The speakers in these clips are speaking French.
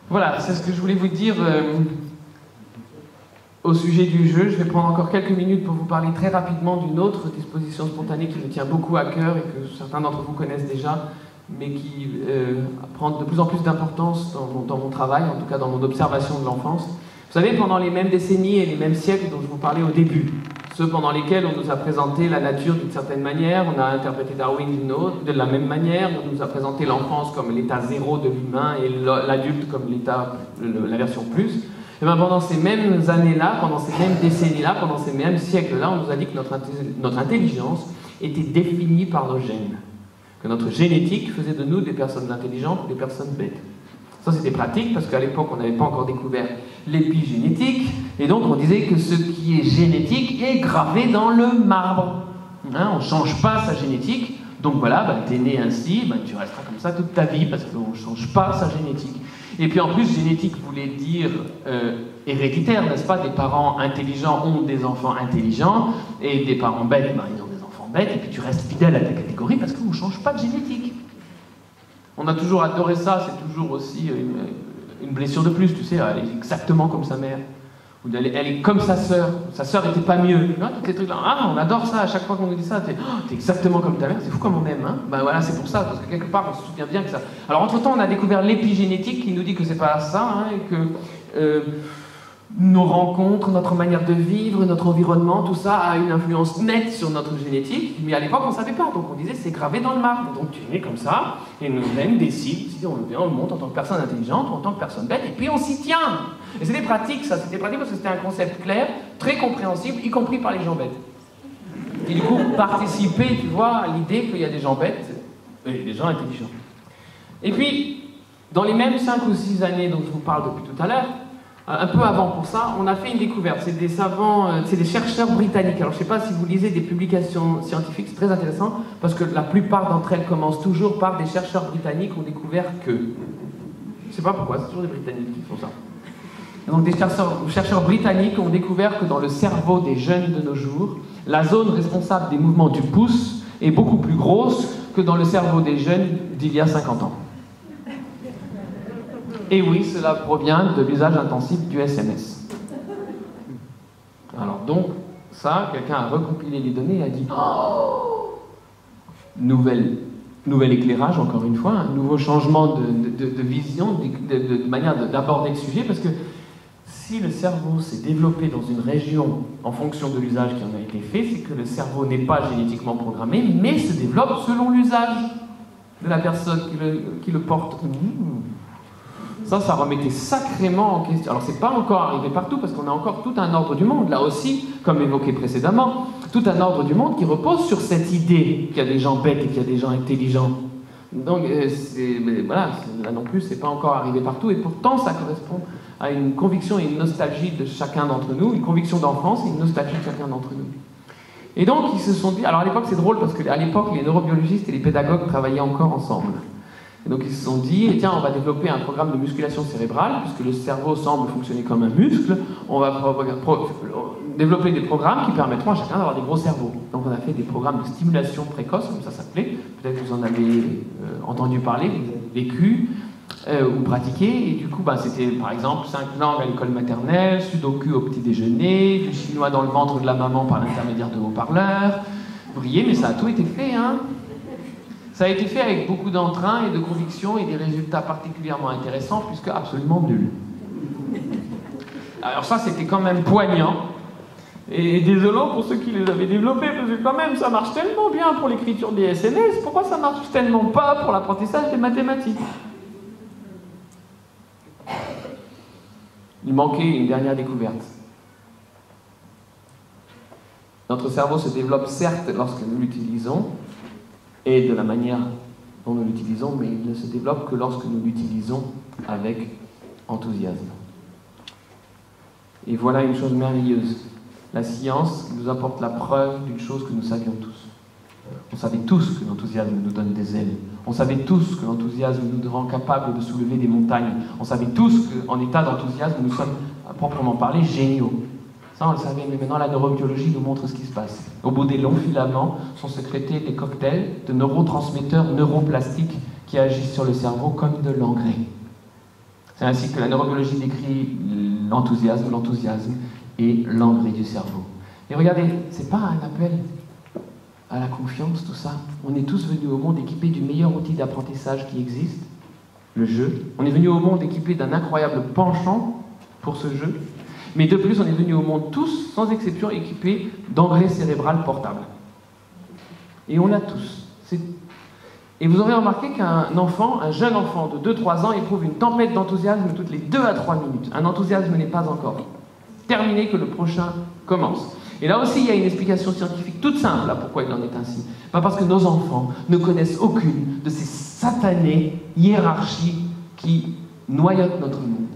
Voilà, c'est ce que je voulais vous dire au sujet du jeu. Je vais prendre encore quelques minutes pour vous parler très rapidement d'une autre disposition spontanée qui me tient beaucoup à cœur et que certains d'entre vous connaissent déjà, mais qui prend de plus en plus d'importance dans mon travail, en tout cas dans mon observation de l'enfance. Vous savez, pendant les mêmes décennies et les mêmes siècles dont je vous parlais au début, ceux pendant lesquels on nous a présenté la nature d'une certaine manière, on a interprété Darwin d'une autre, de la même manière, on nous a présenté l'enfance comme l'état zéro de l'humain et l'adulte comme la version plus. Et bien pendant ces mêmes années-là, pendant ces mêmes décennies-là, pendant ces mêmes siècles-là, on nous a dit que notre intelligence était définie par nos gènes, que notre génétique faisait de nous des personnes intelligentes ou des personnes bêtes. Ça, c'était pratique parce qu'à l'époque, on n'avait pas encore découvert l'épigénétique, et donc on disait que ce qui est génétique est gravé dans le marbre. Hein, on ne change pas sa génétique, donc voilà, t'es né ainsi, tu resteras comme ça toute ta vie parce qu'on ne change pas sa génétique. Et puis en plus, génétique voulait dire héréditaire, n'est-ce pas? Des parents intelligents ont des enfants intelligents, et des parents bêtes, ils ont des enfants bêtes, et puis tu restes fidèle à ta catégorie parce qu'on ne change pas de génétique. On a toujours adoré ça, c'est toujours aussi une blessure de plus, tu sais, elle est exactement comme sa mère. Ou elle est comme sa sœur était pas mieux. Tu vois, tous ces trucs-là. Ah, on adore ça, à chaque fois qu'on nous dit ça, t'es exactement comme ta mère, c'est fou comme on aime, hein. Ben voilà, c'est pour ça, parce que quelque part, on se souvient bien que ça. Alors, entre-temps, on a découvert l'épigénétique qui nous dit que c'est pas ça, hein, et que nos rencontres, notre manière de vivre, notre environnement, tout ça a une influence nette sur notre génétique, mais à l'époque on ne savait pas, donc on disait c'est gravé dans le marbre, donc tu es né comme ça, et nous gènes décident si on le monte en tant que personne intelligente ou en tant que personne bête, et puis on s'y tient. Et c'était pratique ça, c'était pratique parce que c'était un concept clair, très compréhensible, y compris par les gens bêtes. Et du coup participer, tu vois, à l'idée qu'il y a des gens bêtes et des gens intelligents. Et puis, dans les mêmes 5 ou 6 années dont je vous parle depuis tout à l'heure, un peu avant pour ça, on a fait une découverte. C'est des savants, c'est des chercheurs britanniques. Alors je ne sais pas si vous lisez des publications scientifiques, c'est très intéressant, parce que la plupart d'entre elles commencent toujours par des chercheurs britanniques qui ont découvert que... Je ne sais pas pourquoi, c'est toujours des Britanniques qui font ça. Et donc des chercheurs britanniques ont découvert que dans le cerveau des jeunes de nos jours, la zone responsable des mouvements du pouce est beaucoup plus grosse que dans le cerveau des jeunes d'il y a 50 ans. Et oui, cela provient de l'usage intensif du SMS. Alors donc, ça, quelqu'un a recompilé les données et a dit oh, nouvel éclairage, encore une fois, un nouveau changement de vision, de manière d'aborder le sujet, parce que si le cerveau s'est développé dans une région en fonction de l'usage qui en a été fait, c'est que le cerveau n'est pas génétiquement programmé, mais se développe selon l'usage de la personne qui le porte. Ça remettait sacrément en question. Alors, c'est pas encore arrivé partout, parce qu'on a encore tout un ordre du monde, là aussi, comme évoqué précédemment, tout un ordre du monde qui repose sur cette idée qu'il y a des gens bêtes et qu'il y a des gens intelligents. Donc, voilà, là non plus, c'est pas encore arrivé partout, et pourtant, ça correspond à une conviction et une nostalgie de chacun d'entre nous, une conviction d'enfance et une nostalgie de chacun d'entre nous. Et donc, ils se sont dit... Alors, à l'époque, c'est drôle, parce qu'à l'époque, les neurobiologistes et les pédagogues travaillaient encore ensemble. Et donc ils se sont dit, tiens, on va développer un programme de musculation cérébrale, puisque le cerveau semble fonctionner comme un muscle, on va développer des programmes qui permettront à chacun d'avoir des gros cerveaux. Donc on a fait des programmes de stimulation précoce, comme ça s'appelait, peut-être que vous en avez entendu parler, que vous avez vécu ou pratiqué, et du coup c'était par exemple 5 langues à l'école maternelle, sudoku au petit déjeuner, du chinois dans le ventre de la maman par l'intermédiaire de haut-parleurs. Vous riez, mais ça a tout été fait, hein. Ça a été fait avec beaucoup d'entrain et de conviction et des résultats particulièrement intéressants, puisque absolument nuls. Alors ça, c'était quand même poignant. Et désolant pour ceux qui les avaient développés, parce que quand même, ça marche tellement bien pour l'écriture des SMS, pourquoi ça marche tellement pas pour l'apprentissage des mathématiques? Il manquait une dernière découverte. Notre cerveau se développe certes lorsque nous l'utilisons, et de la manière dont nous l'utilisons, mais il ne se développe que lorsque nous l'utilisons avec enthousiasme. Et voilà une chose merveilleuse. La science nous apporte la preuve d'une chose que nous savions tous. On savait tous que l'enthousiasme nous donne des ailes. On savait tous que l'enthousiasme nous rend capables de soulever des montagnes. On savait tous qu'en état d'enthousiasme, nous sommes, à proprement parler, géniaux. Ça, on le savait, mais maintenant la neurobiologie nous montre ce qui se passe. Au bout des longs filaments sont sécrétés des cocktails de neurotransmetteurs neuroplastiques qui agissent sur le cerveau comme de l'engrais. C'est ainsi que la neurobiologie décrit l'enthousiasme et l'engrais du cerveau. Et regardez, c'est pas un appel à la confiance, tout ça. On est tous venus au monde équipés du meilleur outil d'apprentissage qui existe, le jeu. On est venus au monde équipés d'un incroyable penchant pour ce jeu. Mais de plus, on est venus au monde tous, sans exception, équipés d'engrais cérébral portable. Et on l'a tous. Et vous aurez remarqué qu'un enfant, un jeune enfant de 2-3 ans, éprouve une tempête d'enthousiasme toutes les 2 à 3 minutes. Un enthousiasme n'est pas encore terminé que le prochain commence. Et là aussi, il y a une explication scientifique toute simple là, pourquoi il en est ainsi. Pas parce que nos enfants ne connaissent aucune de ces satanées hiérarchies qui noyautent notre monde.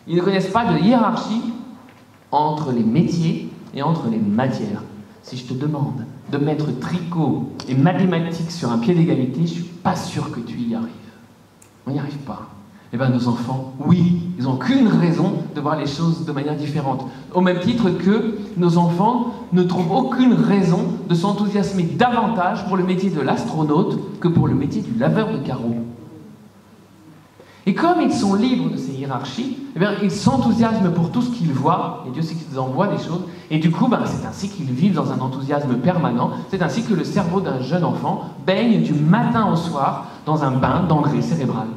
Ils ne connaissent pas de hiérarchie entre les métiers et entre les matières. Si je te demande de mettre tricot et mathématiques sur un pied d'égalité, je ne suis pas sûr que tu y arrives. On n'y arrive pas. Eh bien, nos enfants, oui, ils n'ont qu'une raison de voir les choses de manière différente. Au même titre que nos enfants ne trouvent aucune raison de s'enthousiasmer davantage pour le métier de l'astronaute que pour le métier du laveur de carreaux. Et comme ils sont libres de ces hiérarchies, eh bien, ils s'enthousiasment pour tout ce qu'ils voient, et Dieu sait qu'ils en voient des choses, et du coup, c'est ainsi qu'ils vivent dans un enthousiasme permanent, c'est ainsi que le cerveau d'un jeune enfant baigne du matin au soir dans un bain d'engrais cérébral.